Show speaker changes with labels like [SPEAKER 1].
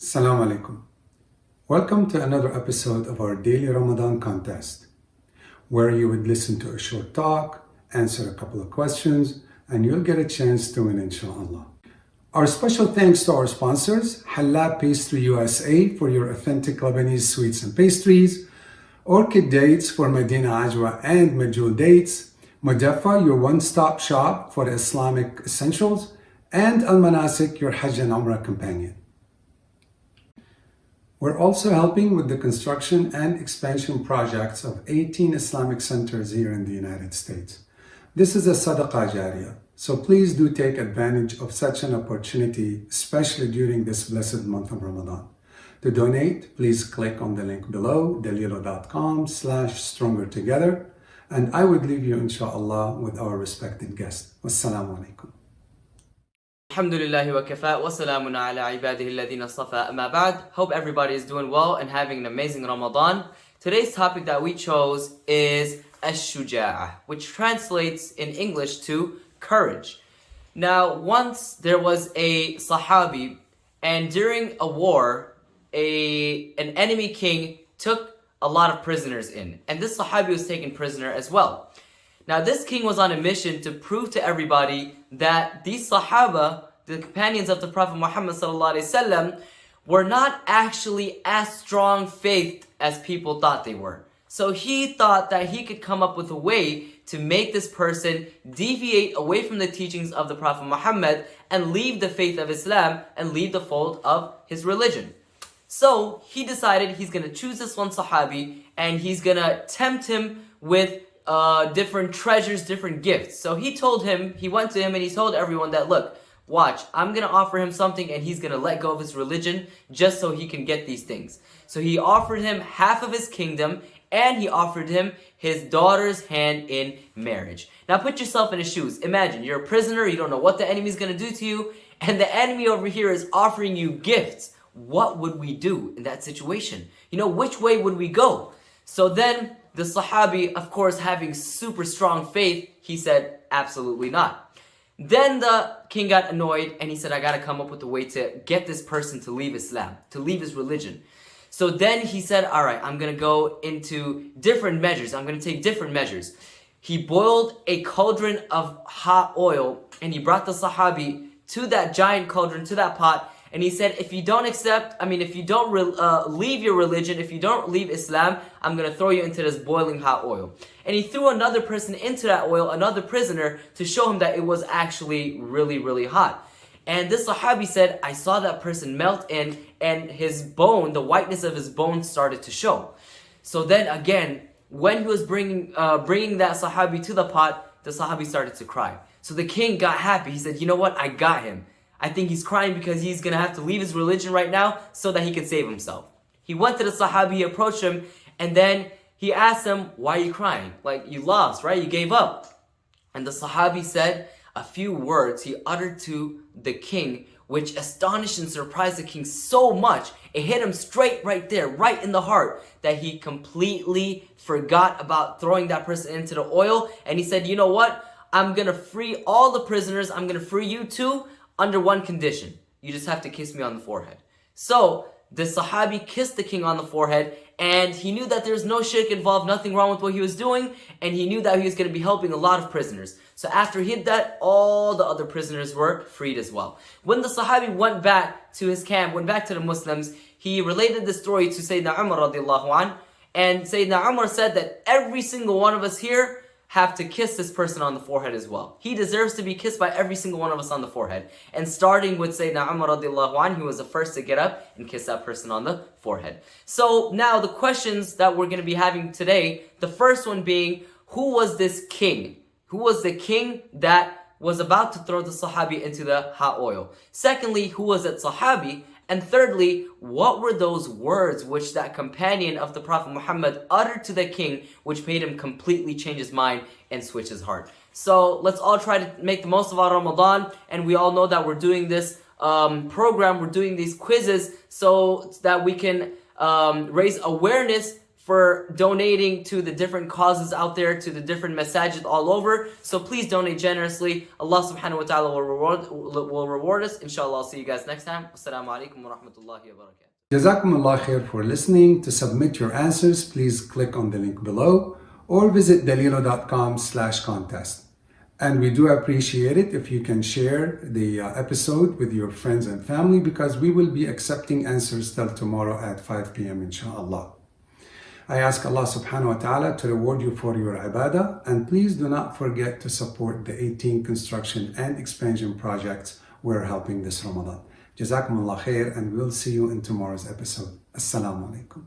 [SPEAKER 1] Assalamu alaikum. Welcome to another episode of our daily Ramadan contest, where you would listen to a short talk, answer a couple of questions, and you'll get a chance to win, inshallah. Our special thanks to our sponsors, Halab Pastry USA for your authentic Lebanese sweets and pastries, Orchid Dates for Medina Ajwa and Majul Dates, Mudafa, your one-stop shop for Islamic essentials, and Al Manasik, your Hajj and Umrah companion. We're also helping with the construction and expansion projects of 18 Islamic centers here in the United States. This is a sadaqah jariyah, so please do take advantage of such an opportunity, especially during this blessed month of Ramadan. To donate, please click on the link below, dalilo.com/strongertogether, and I would leave you, inshallah, with our respected guest. Wassalamu alaikum.
[SPEAKER 2] الحمد لله وكفى وسلام على عباده الذين اصطفى أما بعد. Hope everybody is doing well and having an amazing Ramadan. Today's topic that we chose is الشجاعة, which translates in English to courage. Now, once there was a Sahabi, and during a war, an enemy king took a lot of prisoners in, and this Sahabi was taken prisoner as well. Now, this king was on a mission to prove to everybody that these Sahaba, the companions of the Prophet Muhammad ﷺ, were not actually as strong faith as people thought they were. So he thought that he could come up with a way to make this person deviate away from the teachings of the Prophet Muhammad and leave the faith of Islam and leave the fold of his religion. So he decided he's going to choose this one Sahabi and he's going to tempt him with different treasures, different gifts. So he went to him and he told everyone that, look, watch, I'm going to offer him something and he's going to let go of his religion just so he can get these things. So he offered him half of his kingdom and he offered him his daughter's hand in marriage. Now put yourself in his shoes. Imagine you're a prisoner, you don't know what the enemy is going to do to you, and the enemy over here is offering you gifts. What would we do in that situation? Which way would we go? So then the Sahabi, of course, having super strong faith, he said, absolutely not. Then the king got annoyed and he said, I got to come up with a way to get this person to leave Islam, to leave his religion. So then he said, all right, I'm going to go into different measures. I'm going to take different measures. He boiled a cauldron of hot oil and he brought the Sahabi to that giant cauldron, to that pot. And he said, if you don't leave your religion, if you don't leave Islam, I'm going to throw you into this boiling hot oil. And he threw another person into that oil, another prisoner, to show him that it was actually really, really hot. And this Sahabi said, I saw that person melt in, and his bone, the whiteness of his bone started to show. So then again, when he was bringing that Sahabi to the pot, the Sahabi started to cry. So the king got happy. He said, you know what? I got him. I think he's crying because he's going to have to leave his religion right now so that he can save himself. He went to the Sahabi, he approached him, and then he asked him, why are you crying? Like, you lost, right? You gave up. And the Sahabi said a few words he uttered to the king, which astonished and surprised the king so much. It hit him straight right there, right in the heart, that he completely forgot about throwing that person into the oil. And he said, you know what? I'm going to free all the prisoners. I'm going to free you too, under one condition. You just have to kiss me on the forehead. So the Sahabi kissed the king on the forehead, and he knew that there's no shirk involved, nothing wrong with what he was doing, and he knew that he was going to be helping a lot of prisoners. So after he did that, all the other prisoners were freed as well. When the Sahabi went back to his camp, went back to the Muslims, he related the story to Sayyidina Umar radiallahu anh, and Sayyidina Umar said that every single one of us here have to kiss this person on the forehead as well. He deserves to be kissed by every single one of us on the forehead. And starting with Sayyidina Umar radiallahu anh, he was the first to get up and kiss that person on the forehead. So now the questions that we're going to be having today, the first one being, who was this king? Who was the king that was about to throw the Sahabi into the hot oil? Secondly, who was that Sahabi? And thirdly, what were those words which that companion of the Prophet Muhammad uttered to the king, which made him completely change his mind and switch his heart? So let's all try to make the most of our Ramadan, and we all know that we're doing this program, we're doing these quizzes so that we can raise awareness for donating to the different causes out there, to the different masajid all over. So please donate generously. Allah subhanahu wa ta'ala will reward us. Inshallah, I'll see you guys next time. Assalamu alaikum wa rahmatullahi wa barakatuh.
[SPEAKER 1] Jazakumullah khair for listening. To submit your answers, please click on the link below or visit dalilo.com/contest. And we do appreciate it if you can share the episode with your friends and family, because we will be accepting answers till tomorrow at 5 p.m. inshallah. I ask Allah subhanahu wa ta'ala to reward you for your ibadah, and please do not forget to support the 18 construction and expansion projects we're helping this Ramadan. Jazakumullah khair, and we'll see you in tomorrow's episode. Assalamu alaikum.